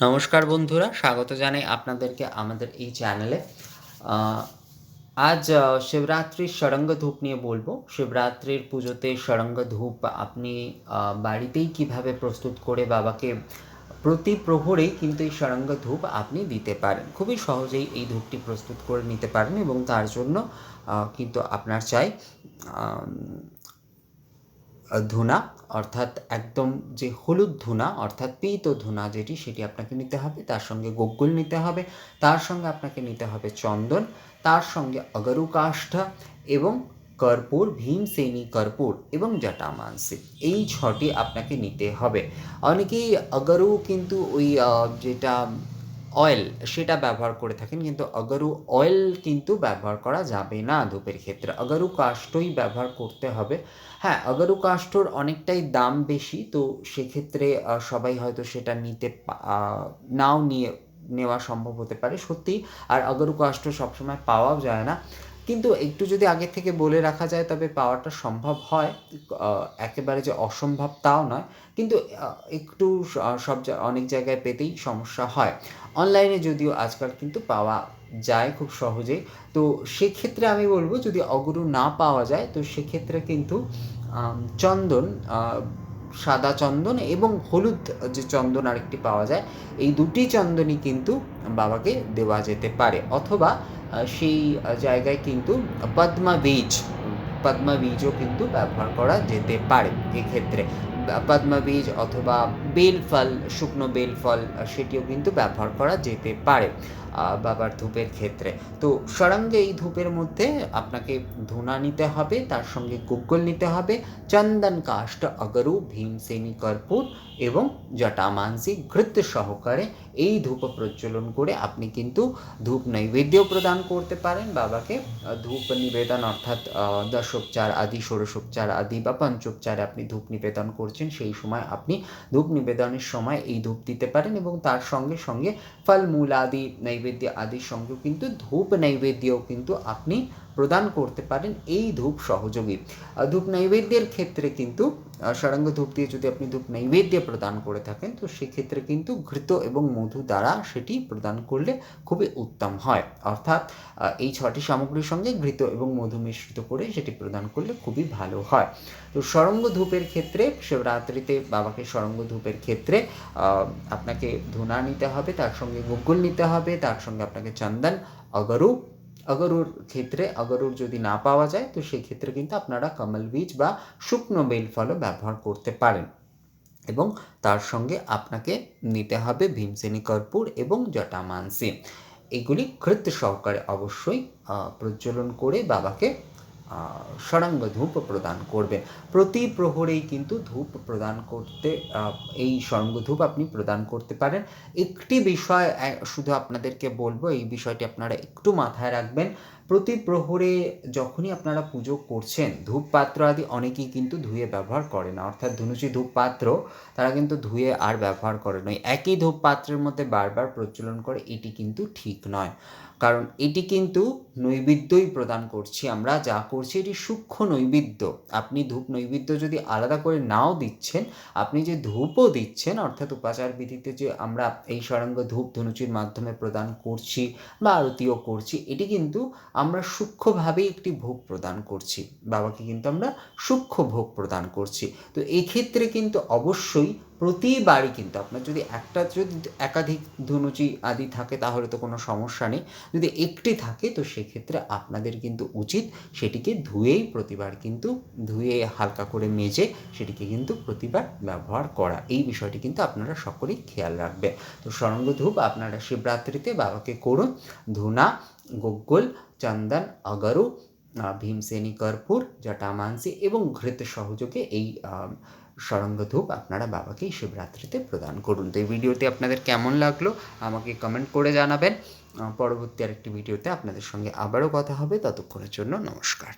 নমস্কার বন্ধুরা, স্বাগত জানাই আপনাদেরকে আমাদের এই চ্যানেলে। আ আজ শিবরাত্রির ষড়ঙ্গ ধূপ নিয়ে বলবো। শিবরাত্রির পুজোতে ষড়ঙ্গ ধূপ আপনি বাড়িতেই কিভাবে প্রস্তুত করে বাবাকে প্রতি প্রহরেই কিন্তু এই ষড়ঙ্গ ধূপ আপনি দিতে পারেন। খুবই সহজেই এই ধূপটি প্রস্তুত করে নিতে পারেন এবং তার জন্য কিন্তু আপনার চাই আম ধুনা, অর্থাৎ একদম যে হলুদ ধুনা অর্থাৎ পীত ধুনা যেটি, সেটি আপনাকে নিতে হবে। তার সঙ্গে গোগ্গুল নিতে হবে, তার সঙ্গে আপনাকে নিতে হবে চন্দন, তার সঙ্গে অগরু কাষ্ঠ এবং কর্পূর, ভীমসেনী কর্পূর এবং জটামাংসী। এই ৬টি আপনাকে নিতে হবে। অনেকেই অগরু কিন্তু ওই যেটা অয়েল সেটা ব্যবহার করে থাকেন, কিন্তু অগরু অয়েল কিন্তু ব্যবহার করা যাবে না ধূপের ক্ষেত্রে। অগরু কাষ্ঠই ব্যবহার করতে হবে। হ্যাঁ, অগরু কাষ্ঠর অনেকটাই দাম বেশি, তো সেক্ষেত্রে সবাই হয়তো সেটা নাও নেওয়া সম্ভব হতে পারে সত্যিই। আর অগরু কাষ্ঠ সবসময় পাওয়াও যায় না, কিন্তু একটু যদি আগে থেকে বলে রাখা যায় তবে পাওয়াটা সম্ভব হয়। একেবারে যে অসম্ভব তাও নয়, কিন্তু একটু অনেক জায়গায় পেতেই সমস্যা হয়। অনলাইনে যদিও আজকাল কিন্তু পাওয়া যায় খুব সহজেই। তো সেক্ষেত্রে আমি বলব, যদি অগরু না পাওয়া যায় তো সেক্ষেত্রে কিন্তু চন্দন, সাদা চন্দন এবং হলুদ যে চন্দন আরেকটি পাওয়া যায়, এই দুটি চন্দনই কিন্তু বাবাকে দেওয়া যেতে পারে। অথবা সেই জায়গায় কিন্তু পদ্মবীজও কিন্তু ব্যবহার করা যেতে পারে এক্ষেত্রে। পদ্মবীজ অথবা বেলফল, শুকনো বেলফল, সেটিও কিন্তু ব্যবহার করা যেতে পারে বাবার ধূপের ক্ষেত্রে। তো ষড়ঙ্গে এই ধূপের মধ্যে আপনাকে ধুনা নিতে হবে, তার সঙ্গে গুগ্গল নিতে হবে, চন্দন কাষ্ঠ, অগরু, ভীমসেনী কর্পূর এবং জটামাংসী ঘৃত সহকারে এই ধূপ প্রজ্বলন করে আপনি কিন্তু ধূপ নৈবেদ্য প্রদান করতে পারেন বাবাকে। ধূপ নিবেদন অর্থাৎ দশোপচার আদি, ষোড়শোপচার আদি বা পঞ্চোপচারে আপনি ধূপ নিবেদন করছেন, সেই সময় আপনি ধূপ নিবেদনের সময় এই ধূপ দিতে পারেন এবং তার সঙ্গে সঙ্গে ফলমূল আদি নৈবেদ্য আদির সঙ্গেও কিন্তু ধূপ নৈবেদ্যও কিন্তু আপনি প্রদান করতে পারেন এই ধূপ সহযোগী। ধূপ নৈবেদ্যের ক্ষেত্রে কিন্তু ষড়ঙ্গ ধূপ দিয়ে যদি আপনি ধূপ নৈবেদ্য প্রদান করে থাকেন, তো সেক্ষেত্রে কিন্তু ঘৃত এবং মধু দ্বারা সেটি প্রদান করলে খুবই উত্তম হয়। অর্থাৎ এই ৬টি সামগ্রীর সঙ্গে ঘৃত এবং মধু মিশ্রিত করে সেটি প্রদান করলে খুবই ভালো হয়। তো ষড়ঙ্গ ধূপের ক্ষেত্রে, শিবরাত্রিতে বাবাকে ষড়ঙ্গ ধূপের ক্ষেত্রে আপনাকে ধুনা নিতে হবে, তার সঙ্গে গুগ্গুল নিতে হবে, তার সঙ্গে আপনাকে চন্দন, অগরুর ক্ষেত্রে অগরুর যদি না পাওয়া যায় তো সেক্ষেত্রে কিন্তু আপনারা কমল বীজ বা শুকনো বেলফলও ব্যবহার করতে পারেন। এবং তার সঙ্গে আপনাকে নিতে হবে ভীমসেনী কর্পূর এবং জটামাংসী। এগুলি ঘৃত সহকারে অবশ্যই প্রজ্বলন করে বাবাকে ষড়ঙ্গ ধূপ প্রদান করবেন। প্রতি প্রহরেই কিন্তু ধূপ প্রদান করতে, এই ষড়ঙ্গ ধূপ আপনি প্রদান করতে পারেন। একটি বিষয় শুধু আপনাদেরকে বলবো, এই বিষয়টি আপনারা একটু মাথায় রাখবেন। প্রতি প্রহরে যখনই আপনারা পুজো করছেন, ধূপ পাত্র আদি অনেকেই কিন্তু ধুয়ে ব্যবহার করে না, অর্থাৎ ধুনুচি ধূপ পাত্র তারা কিন্তু ধুয়ে আর ব্যবহার করে না। একই ধূপ পাত্রের মধ্যে বারবার প্রজ্বলন করে, এটি কিন্তু ঠিক নয়। কারণ এটি কিন্তু নৈবেদ্যই প্রদান করছি, আমরা যা করছি এটি সূক্ষ্ম নৈবেদ্য। আপনি ধূপ নৈবেদ্য যদি আলাদা করে নাও দিচ্ছেন, আপনি যে ধূপও দিচ্ছেন, অর্থাৎ উপাচার বিধিতে যে আমরা এই ষড়ঙ্গ ধূপ ধনুচির মাধ্যমে প্রদান করছি বা আরতিও করছি, এটি কিন্তু আমরা সূক্ষ্মভাবেই একটি ভোগ প্রদান করছি বাবাকে, কিন্তু আমরা সূক্ষ্ম ভোগ প্রদান করছি। তো এক্ষেত্রে কিন্তু অবশ্যই প্রতিবারই কিন্তু আপনার যদি একাধিক ধনুচি আদি থাকে তাহলে তো কোনো সমস্যা নেই। যদি একটি থাকে তো সেক্ষেত্রে আপনাদের কিন্তু উচিত সেটিকে ধুয়ে হালকা করে মেজে সেটিকে কিন্তু প্রতিবার ব্যবহার করা। এই বিষয়টি কিন্তু আপনারা সকলেই খেয়াল রাখবেন। তো ষড়ঙ্গ ধূপ আপনারা শিবরাত্রিতে বাবাকে করুন। ধুনা, গুগ্গুল, চন্দন, অগরু, ভীমসেনী কর্পূর, জটামাংসী এবং ঘৃত সহযোগে এই ষড়ঙ্গ ধূপ আপনারা বাবাকে শিবরাত্রিতে প্রদান করুন। তো এই ভিডিওটি আপনাদের কেমন লাগলো আমাকে কমেন্ট করে জানাবেন। পরবর্তী আরেকটি ভিডিওতে আপনাদের সঙ্গে আবারও কথা হবে। ততক্ষণের জন্য নমস্কার।